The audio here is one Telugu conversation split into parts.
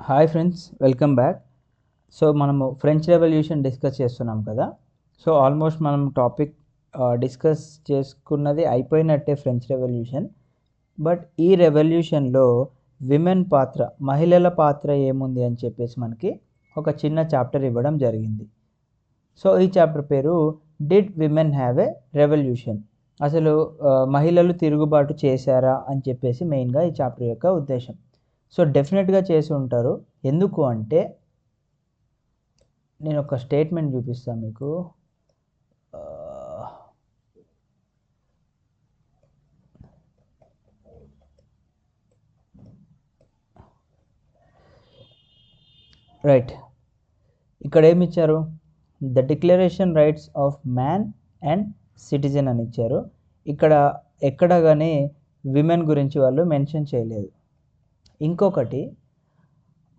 Hi friends, welcome back. So మనము ఫ్రెంచ్ రెవల్యూషన్ డిస్కస్ చేస్తున్నాం కదా. సో ఆల్మోస్ట్ మనం టాపిక్ డిస్కస్ చేసుకున్నది అయిపోయినట్టే ఫ్రెంచ్ రెవల్యూషన్. బట్ ఈ రెవల్యూషన్లో విమెన్ పాత్ర, మహిళల పాత్ర ఏముంది అని చెప్పేసి మనకి ఒక చిన్న చాప్టర్ ఇవ్వడం జరిగింది. సో ఈ చాప్టర్ పేరు did women have a revolution. అసలు మహిళలు తిరుగుబాటు చేశారా అని చెప్పేసి మెయిన్గా ఈ చాప్టర్ యొక్క ఉద్దేశం. సో డెఫినెట్గా చేసి ఉంటారు. ఎందుకు అంటే నేను ఒక స్టేట్మెంట్ చూపిస్తాను మీకు. రైట్, ఇక్కడ ఏమి ఇచ్చారు? The declaration rights of man and citizen అని ఇచ్చారు. ఇక్కడ ఎక్కడ కానీ విమెన్ గురించి వాళ్ళు మెన్షన్ చేయలేదు. ఇంకొకటి,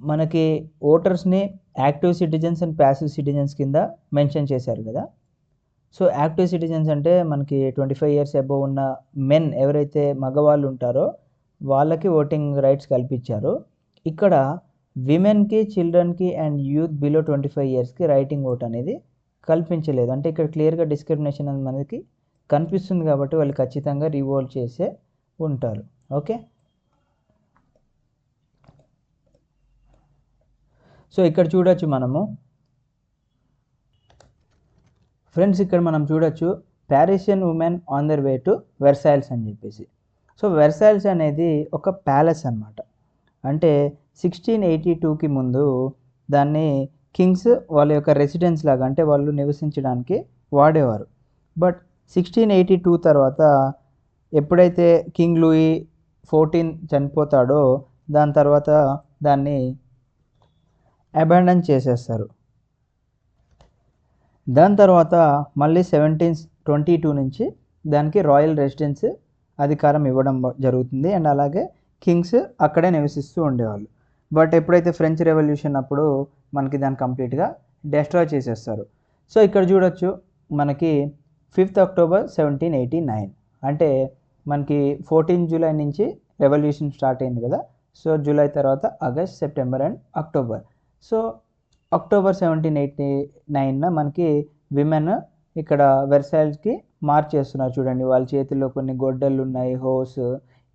మనకి ఓటర్స్ని active citizens and passive citizens కింద మెన్షన్ చేశారు కదా. సో యాక్టివ్ సిటిజన్స్ అంటే మనకి 25 years అబోవ్ ఉన్న మెన్ ఎవరైతే మగవాళ్ళు ఉంటారో వాళ్ళకి ఓటింగ్ రైట్స్ కల్పించారు. ఇక్కడ విమెన్కి, చిల్డ్రన్కి అండ్ యూత్ బిలో 25 yearsకి రైటింగ్ ఓట్ అనేది కల్పించలేదు. అంటే ఇక్కడ క్లియర్గా డిస్క్రిమినేషన్ అనేది మనకి కనిపిస్తుంది కాబట్టి వాళ్ళు ఖచ్చితంగా రివోల్ట్ చేసే ఉంటారు. ఓకే, సో ఇక్కడ చూడొచ్చు మనము ఫ్రెండ్స్, ఇక్కడ మనం చూడొచ్చు Parisian women on their way to Versailles అని చెప్పేసి. సో వెర్సైల్స్ అనేది ఒక ప్యాలెస్ అన్నమాట. అంటే 1682కి ముందు దాన్ని కింగ్స్ వాళ్ళ యొక్క రెసిడెన్స్ లాగా, అంటే వాళ్ళు నివసించడానికి వాడేవారు. బట్ 1682 తర్వాత ఎప్పుడైతే కింగ్ లూయి 14 చనిపోతాడో దాని తర్వాత దాన్ని అబాండన్ చేసేస్తారు. దాని తర్వాత మళ్ళీ 1722 నుంచి దానికి రాయల్ రెసిడెన్స్ అధికారం ఇవ్వడం జరుగుతుంది. అండ్ అలాగే కింగ్స్ అక్కడే నివసిస్తూ ఉండేవాళ్ళు. బట్ ఎప్పుడైతే ఫ్రెంచ్ రెవల్యూషన్ అప్పుడు మనకి దాన్ని కంప్లీట్గా డెస్ట్రాయ్ చేసేస్తారు. సో ఇక్కడ చూడొచ్చు మనకి 5th October 1789, అంటే మనకి 14 July నుంచి రెవల్యూషన్ స్టార్ట్ అయింది కదా. సో జూలై తర్వాత August, September and October. So October 1789 మనకి విమెన్ ఇక్కడ వెర్సైల్స్కి మార్చ్ చేస్తున్నారు. చూడండి, వాళ్ళ చేతుల్లో కొన్ని గొడ్డళ్ళు ఉన్నాయి, హోస్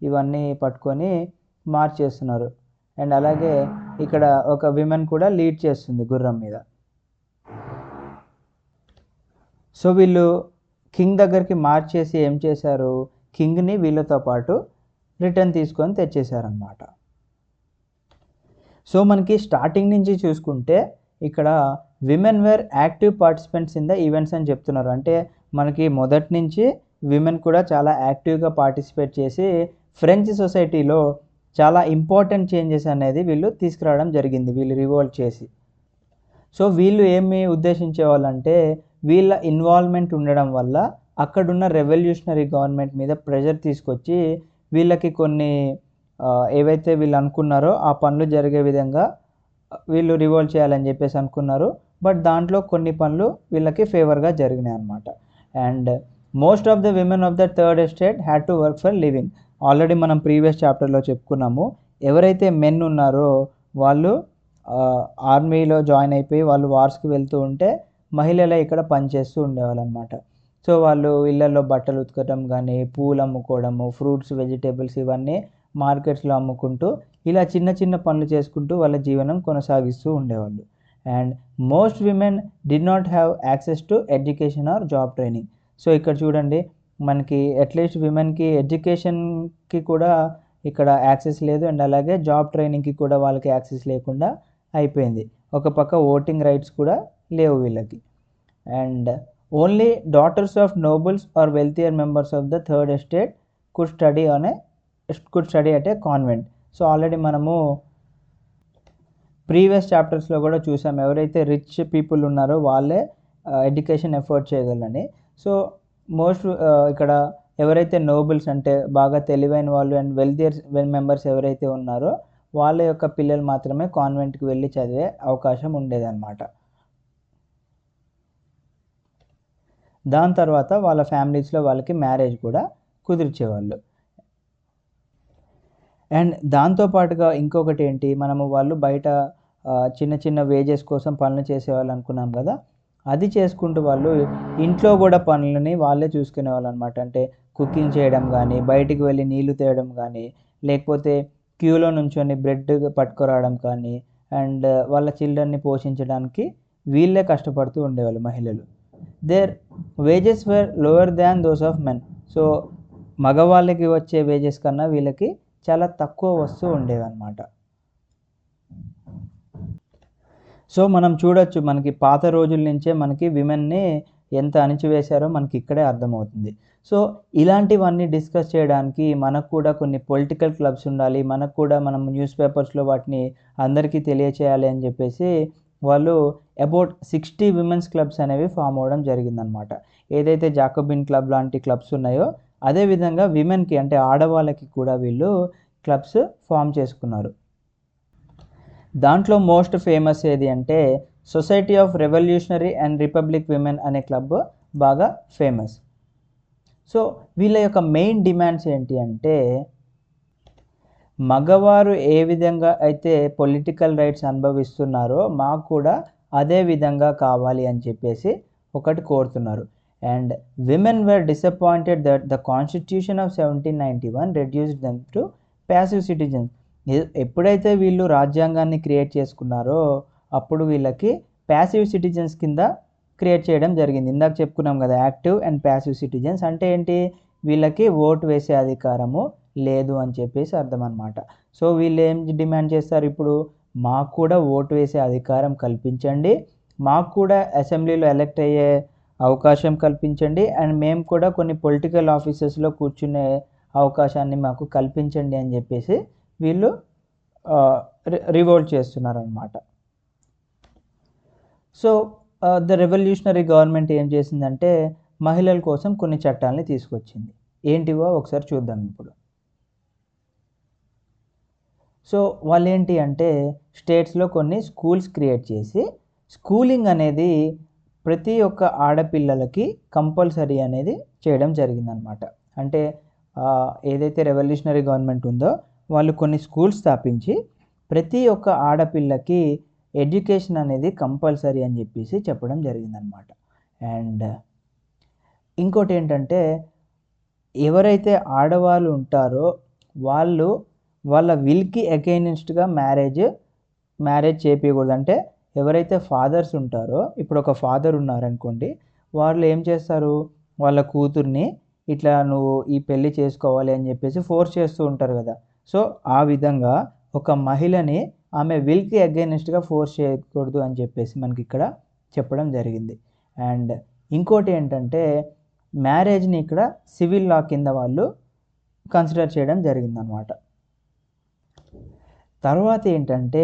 ఇవన్నీ పట్టుకొని మార్చ్ చేస్తున్నారు. అండ్ అలాగే ఇక్కడ ఒక విమెన్ కూడా లీడ్ చేస్తుంది గుర్రం మీద. సో వీళ్ళు కింగ్ దగ్గరికి మార్చ్ చేసి ఏం చేశారు, కింగ్ని వీళ్ళతో పాటు రిటర్న్ తీసుకొని తెచ్చేశారనమాట. సో మనకి స్టార్టింగ్ నుంచి చూసుకుంటే ఇక్కడ women were active participants in the events అని చెప్తున్నారు. అంటే మనకి మొదటి నుంచి విమెన్ కూడా చాలా యాక్టివ్గా పార్టిసిపేట్ చేసి ఫ్రెంచ్ సొసైటీలో చాలా ఇంపార్టెంట్ చేంజెస్ అనేది వీళ్ళు తీసుకురావడం జరిగింది, వీళ్ళు రివోల్ట్ చేసి. సో వీళ్ళు ఏమి ఉద్దేశించే వాళ్ళంటే వీళ్ళ ఇన్వాల్వ్మెంట్ ఉండడం వల్ల అక్కడున్న రెవల్యూషనరీ గవర్నమెంట్ మీద ప్రెషర్ తీసుకొచ్చి వీళ్ళకి కొన్ని ఏవైతే వీళ్ళు అనుకున్నారో ఆ పనులు జరిగే విధంగా వీళ్ళు రివోల్ట్ చేయాలని చెప్పేసి అనుకున్నారు. బట్ దాంట్లో కొన్ని పనులు వీళ్ళకి ఫేవర్గా జరిగినాయి అన్నమాట. And most of the women of the third estate had to work for living. Already మనం ప్రీవియస్ చాప్టర్లో చెప్పుకున్నాము, ఎవరైతే మెన్ ఉన్నారో వాళ్ళు ఆర్మీలో జాయిన్ అయిపోయి వాళ్ళు వార్స్కి వెళ్తూ ఉంటే మహిళలే ఇక్కడ పనిచేస్తూ ఉండేవాళ్ళు అనమాట. సో వాళ్ళు ఇళ్లలో బట్టలు ఉతకడం కానీ, పూలు అమ్ముకోవడము, ఫ్రూట్స్, వెజిటేబుల్స్ ఇవన్నీ మార్కెట్స్లో అమ్ముకుంటూ ఇలా చిన్న చిన్న పనులు చేసుకుంటూ వాళ్ళ జీవనం కొనసాగిస్తూ ఉండేవాళ్ళు. And most women did not have access to education or job training. So ఇక్కడ చూడండి మనకి అట్లీస్ట్ విమెన్కి ఎడ్యుకేషన్కి కూడా ఇక్కడ యాక్సెస్ లేదు. అండ్ అలాగే జాబ్ ట్రైనింగ్కి కూడా వాళ్ళకి యాక్సెస్ లేకుండా అయిపోయింది. ఒక పక్క ఓటింగ్ రైట్స్ కూడా లేవు వీళ్ళకి. And only daughters of nobles or wealthier members of the third estate could study at a convent. So already మనము ప్రీవియస్ చాప్టర్స్లో కూడా చూసాం, ఎవరైతే రిచ్ పీపుల్ ఉన్నారో వాళ్ళే ఎడ్యుకేషన్ ఎఫోర్డ్ చేయగలరని. సో మోస్ట్ ఇక్కడ ఎవరైతే నోబుల్స్ అంటే బాగా తెలివైన వాళ్ళు అండ్ వెల్తియర్ మెంబర్స్ ఎవరైతే ఉన్నారో వాళ్ళ యొక్క పిల్లలు మాత్రమే కాన్వెంట్కి వెళ్ళి చదివే అవకాశం ఉండేదన్నమాట. దాని తర్వాత వాళ్ళ ఫ్యామిలీస్లో వాళ్ళకి మ్యారేజ్ కూడా కుదిర్చేవాళ్ళు. అండ్ దాంతోపాటుగా ఇంకొకటి ఏంటి, మనము వాళ్ళు బయట చిన్న చిన్న వేజెస్ కోసం పనులు చేసేవాళ్ళు అనుకున్నాం కదా, అది చేసుకుంటూ వాళ్ళు ఇంట్లో కూడా పనులని వాళ్ళే చూసుకునేవాళ్ళు అనమాట. అంటే కుకింగ్ చేయడం కానీ, బయటికి వెళ్ళి నీళ్లు తేయడం కానీ, లేకపోతే క్యూలో నుంచొని బ్రెడ్ పట్టుకురావడం కానీ, అండ్ వాళ్ళ చిల్డ్రన్ని పోషించడానికి వీళ్ళే కష్టపడుతూ ఉండేవాళ్ళు మహిళలు. Their wages were lower than those of men. So మగవాళ్ళకి వచ్చే వేజెస్ కన్నా వీళ్ళకి చాలా తక్కువ వస్తూ ఉండేవి అన్నమాట. సో మనం చూడొచ్చు, మనకి పాత రోజుల నుంచే మనకి విమెన్ని ఎంత అణిచివేశారో మనకి ఇక్కడే అర్థమవుతుంది. సో ఇలాంటివన్నీ డిస్కస్ చేయడానికి మనకు కూడా కొన్ని పొలిటికల్ క్లబ్స్ ఉండాలి, మనకు కూడా మనం న్యూస్ పేపర్స్లో వాటిని అందరికీ తెలియచేయాలి అని చెప్పేసి వాళ్ళు అబౌట్ 60 విమెన్స్ క్లబ్స్ అనేవి ఫామ్ అవ్వడం జరిగిందనమాట. ఏదైతే జాకోబిన్ క్లబ్ లాంటి క్లబ్స్ ఉన్నాయో అదేవిధంగా విమెన్కి అంటే ఆడవాళ్ళకి కూడా వీళ్ళు క్లబ్స్ ఫామ్ చేసుకున్నారు. దాంట్లో మోస్ట్ ఫేమస్ ఏది అంటే society of revolutionary and republic women అనే క్లబ్ బాగా ఫేమస్. సో వీళ్ళ యొక్క మెయిన్ డిమాండ్స్ ఏంటి అంటే, మగవారు ఏ విధంగా అయితే పొలిటికల్ రైట్స్ అనుభవిస్తున్నారో మాకు కూడా అదే విధంగా కావాలి అని చెప్పేసి ఒకటి కోరుతున్నారు. And women were disappointed that the constitution of 1791 reduced them to passive citizens. ఎప్పుడైతే వీళ్ళు రాజ్యాంగాన్ని క్రియేట్ చేసుకున్నారో అప్పుడు వీళ్ళకి ప్యాసివ్ సిటిజన్స్ కింద క్రియేట్ చేయడం జరిగింది. ఇందాక చెప్పుకున్నాం కదా, యాక్టివ్ అండ్ ప్యాసివ్ సిటిజన్స్ అంటే ఏంటి, వీళ్ళకి ఓటు వేసే అధికారము లేదు అని చెప్పేసి అర్థం అన్నమాట. సో వీళ్ళు ఏం డిమాండ్ చేస్తారు, ఇప్పుడు మాకు కూడా ఓటు వేసే అధికారం కల్పించండి, మాకు కూడా అసెంబ్లీలో ఎలక్ట్ అయ్యే అవకాశం కల్పించండి, అండ్ మేము కూడా కొన్ని పొలిటికల్ ఆఫీసెస్లో కూర్చునే అవకాశాన్ని మాకు కల్పించండి అని చెప్పేసి వీళ్ళు రివోల్ట్ చేస్తున్నారన్నమాట. సో ద రెవల్యూషనరీ గవర్నమెంట్ ఏం చేసిందంటే మహిళల కోసం కొన్ని చట్టాలని తీసుకొచ్చింది. ఏంటివో ఒకసారి చూద్దాం ఇప్పుడు. సో వాళ్ళు ఏంటి అంటే స్టేట్స్లో కొన్ని స్కూల్స్ క్రియేట్ చేసి స్కూలింగ్ అనేది ప్రతి ఒక్క ఆడపిల్లలకి కంపల్సరీ అనేది చేయడం జరిగిందనమాట. అంటే ఏదైతే రెవల్యూషనరీ గవర్నమెంట్ ఉందో వాళ్ళు కొన్ని స్కూల్స్ స్థాపించి ప్రతి ఒక్క ఆడపిల్లకి ఎడ్యుకేషన్ అనేది కంపల్సరీ అని చెప్పేసి చెప్పడం జరిగిందనమాట. అండ్ ఇంకోటి ఏంటంటే ఎవరైతే ఆడవాళ్ళు ఉంటారో వాళ్ళు వాళ్ళ విల్కి అగైనెస్ట్గా మ్యారేజ్ చేపించకూడదు. అంటే ఎవరైతే ఫాదర్స్ ఉంటారో, ఇప్పుడు ఒక ఫాదర్ ఉన్నారనుకోండి, వాళ్ళు ఏం చేస్తారు, వాళ్ళ కూతుర్ని ఇట్లా నువ్వు ఈ పెళ్ళి చేసుకోవాలి అని చెప్పేసి ఫోర్స్ చేస్తూ ఉంటారు కదా. సో ఆ విధంగా ఒక మహిళని ఆమె విల్కి అగైనెస్ట్గా ఫోర్స్ చేయకూడదు అని చెప్పేసి మనకి ఇక్కడ చెప్పడం జరిగింది. అండ్ ఇంకోటి ఏంటంటే మ్యారేజ్ని ఇక్కడ సివిల్ లా కింద వాళ్ళు కన్సిడర్ చేయడం జరిగిందనమాట. తర్వాత ఏంటంటే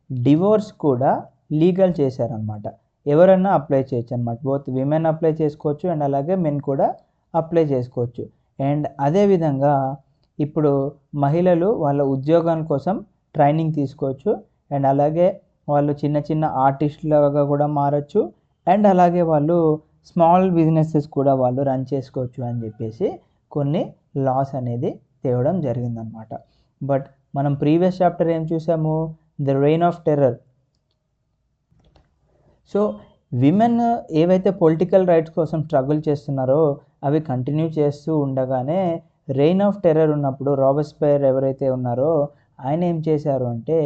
డివోర్స్ కూడా లీగల్ చేశారనమాట. ఎవరన్నా అప్లై చేయొచ్చు అనమాట. బోత్ విమెన్ అప్లై చేసుకోవచ్చు అండ్ అలాగే మెన్ కూడా అప్లై చేసుకోవచ్చు. అండ్ అదేవిధంగా ఇప్పుడు మహిళలు వాళ్ళ ఉద్యోగాల కోసం ట్రైనింగ్ తీసుకోవచ్చు అండ్ అలాగే వాళ్ళు చిన్న చిన్న ఆర్టిస్టులుగా కూడా మారచ్చు అండ్ అలాగే వాళ్ళు స్మాల్ బిజినెసెస్ కూడా వాళ్ళు రన్ చేసుకోవచ్చు అని చెప్పేసి కొన్ని లాస్ అనేది తేవడం జరిగిందనమాట. బట్ మనం ప్రీవియస్ చాప్టర్ ఏం చూసాము, the rain of terror. So women ఏవైతే పొలిటికల్ రైట్స్ కోసం స్ట్రగుల్ చేస్తున్నారో అవి కంటిన్యూ చేస్తూ ఉండగానే రెయిన్ ఆఫ్ టెర్రర్ ఉన్నప్పుడు రాబస్పైర్ ఎవరైతే ఉన్నారో ఆయన ఏం చేశారు అంటే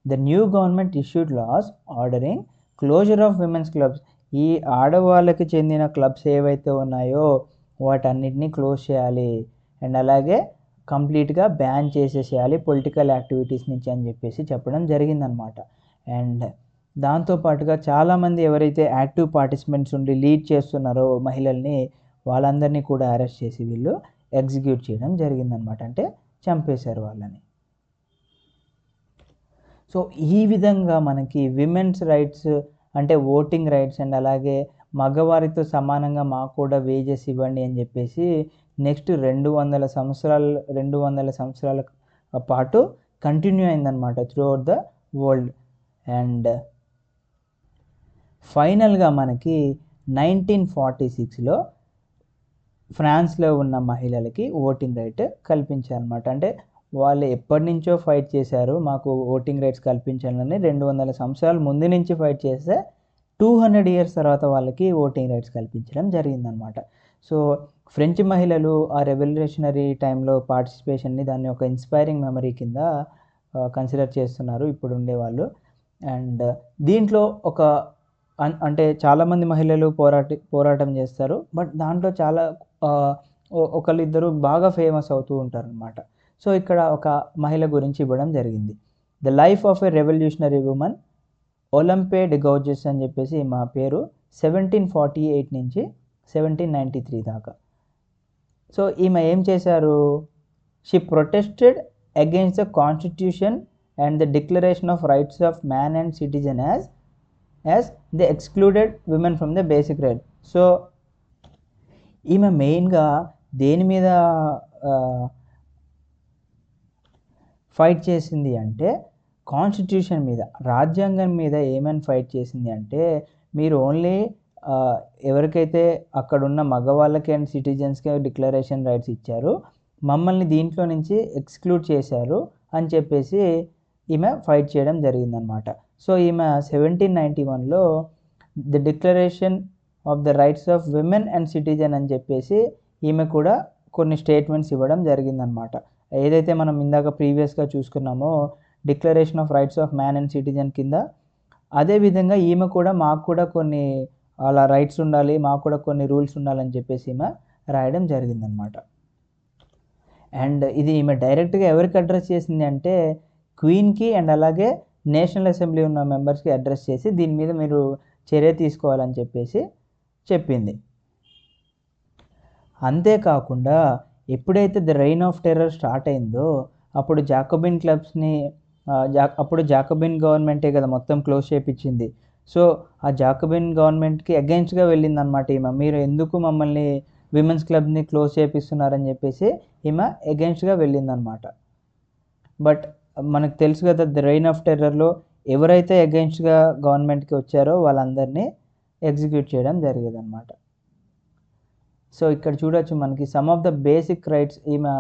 the new government issued laws ordering closure of women's clubs. ఈ ఆడవాళ్ళకి చెందిన క్లబ్స్ ఏవైతే ఉన్నాయో వాటన్నిటిని క్లోజ్ చేయాలి అండ్ అలాగే కంప్లీట్గా బ్యాన్ చేసేసేయాలి పొలిటికల్ యాక్టివిటీస్ నుంచి అని చెప్పేసి చెప్పడం జరిగిందనమాట. అండ్ దాంతోపాటుగా చాలామంది ఎవరైతే యాక్టివ్ పార్టిసిపెంట్స్ ఉండి లీడ్ చేస్తున్నారో మహిళల్ని వాళ్ళందరినీ కూడా అరెస్ట్ చేసి వీళ్ళు ఎగ్జిక్యూట్ చేయడం జరిగిందనమాట. అంటే చంపేశారు వాళ్ళని. సో ఈ విధంగా మనకి విమెన్స్ రైట్స్ అంటే ఓటింగ్ రైట్స్ అండ్ అలాగే మగవారితో సమానంగా మాకు కూడా వేజెస్ ఇవ్వండి అని చెప్పేసి నెక్స్ట్ 200 సంవత్సరాల పాటు కంటిన్యూ అయిందనమాట త్రూఅవుట్ ద వరల్డ్. అండ్ ఫైనల్గా మనకి 1946లో ఫ్రాన్స్లో ఉన్న మహిళలకి ఓటింగ్ రైట్ కల్పించారనమాట. అంటే వాళ్ళు ఎప్పటి నుంచో ఫైట్ చేశారు మాకు ఓటింగ్ రైట్స్ కల్పించాలని. 200 సంవత్సరాల ముందు నుంచి ఫైట్ చేస్తే 200 ఇయర్స్ తర్వాత వాళ్ళకి ఓటింగ్ రైట్స్ కల్పించడం జరిగిందనమాట. సో ఫ్రెంచ్ మహిళలు ఆ రెవల్యూషనరీ టైంలో పార్టిసిపేషన్ని దాన్ని ఒక ఇన్స్పైరింగ్ మెమరీ కింద కన్సిడర్ చేస్తున్నారు ఇప్పుడు ఉండేవాళ్ళు. అండ్ దీంట్లో ఒక అంటే చాలామంది మహిళలు పోరాటం చేస్తారు. బట్ దాంట్లో చాలా ఒకళ్ళిద్దరు బాగా ఫేమస్ అవుతూ ఉంటారనమాట. సో ఇక్కడ ఒక మహిళ గురించి ఇవ్వడం జరిగింది. The life of a revolutionary woman Olympe de Gouges అని చెప్పేసి మా పేరు. 1748 నుంచి 1793 దాకా. సో ఈమె ఏం చేశారు? She protested against the constitution and the declaration of rights of man and citizen as they excluded women from the basic right. So ఈమె మెయిన్గా దేని మీద ఫైట్ చేసింది అంటే కాన్స్టిట్యూషన్ మీద, రాజ్యాంగం మీద ఏమైనా ఫైట్ చేసింది అంటే, మీరు ఓన్లీ ఎవరికైతే అక్కడున్న మగవాళ్ళకి అండ్ సిటిజన్స్కి డిక్లరేషన్ రైట్స్ ఇచ్చారు, మమ్మల్ని దీంట్లో నుంచి ఎక్స్క్లూడ్ చేశారు అని చెప్పేసి ఈమె ఫైట్ చేయడం జరిగిందనమాట. సో ఈమె 1791లో the declaration of the rights of women and citizen అని చెప్పేసి ఈమె కూడా కొన్ని స్టేట్మెంట్స్ ఇవ్వడం జరిగిందనమాట. ఏదైతే మనం ఇందాక ప్రీవియస్గా చూసుకున్నామో declaration of rights of man and citizen కింద, అదేవిధంగా ఈమె కూడా మాకు కూడా కొన్ని అలా రైట్స్ ఉండాలి, మాకు కూడా కొన్ని రూల్స్ ఉండాలని చెప్పేసి ఈమె రాయడం జరిగిందనమాట. అండ్ ఇది ఈమె డైరెక్ట్గా ఎవరికి అడ్రస్ చేసింది అంటే క్వీన్కి అండ్ అలాగే నేషనల్ అసెంబ్లీ ఉన్న మెంబర్స్కి అడ్రస్ చేసి దీని మీద మీరు చర్య తీసుకోవాలని చెప్పేసి చెప్పింది. అంతేకాకుండా ఎప్పుడైతే the rain of terror start అయిందో అప్పుడు జాకోబిన్ క్లబ్స్ని అప్పుడు జాకోబిన్ గవర్నమెంటే కదా మొత్తం క్లోజ్ చేయించింది. సో ఆ జాకోబిన్ గవర్నమెంట్కి అగెయిన్స్ట్గా వెళ్ళిందనమాట ఈమె. మీరు ఎందుకు మమ్మల్ని విమెన్స్ క్లబ్ని క్లోజ్ చేపిస్తున్నారని చెప్పేసి ఈమె అగెయిన్స్ట్గా వెళ్ళిందనమాట. బట్ మనకు తెలుసు కదా ద రెయిన్ ఆఫ్ టెర్రర్లో ఎవరైతే అగెయిన్స్ట్గా గవర్నమెంట్కి వచ్చారో వాళ్ళందరినీ ఎగ్జిక్యూట్ చేయడం జరిగేదన్నమాట. సో ఇక్కడ చూడొచ్చు మనకి some of the basic rights ఈమె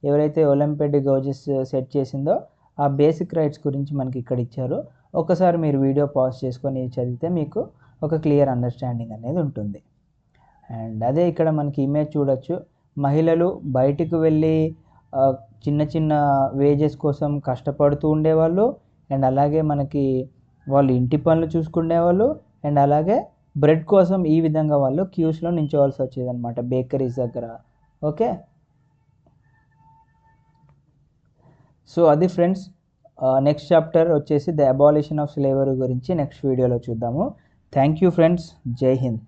ఎవరైతే ఒలింపే డి గౌజెస్ సెట్ చేసిందో ఆ బేసిక్ రైట్స్ గురించి మనకి ఇక్కడ ఇచ్చారు. ఒకసారి మీరు వీడియో పాజ్ చేసుకొని చదివితే మీకు ఒక క్లియర్ అండర్స్టాండింగ్ అనేది ఉంటుంది. అండ్ అదే ఇక్కడ మనకి ఇమేజ్ చూడొచ్చు, మహిళలు బయటికి వెళ్ళి చిన్న చిన్న వేజెస్ కోసం కష్టపడుతూ ఉండేవాళ్ళు. అండ్ అలాగే మనకి వాళ్ళు ఇంటి పనులు చూసుకునేవాళ్ళు. అండ్ అలాగే బ్రెడ్ కోసం ఈ విధంగా వాళ్ళు క్యూస్లో నించోవాల్సి వచ్చేదన్నమాట బేకరీస్ దగ్గర. ఓకే, సో అది ఫ్రెండ్స్. నెక్స్ట్ చాప్టర్ వచ్చేసి ద అబాలిషన్ ఆఫ్ స్లేవరీ గురించి నెక్స్ట్ వీడియోలో చూద్దాము. Thank you friends. జై హింద్.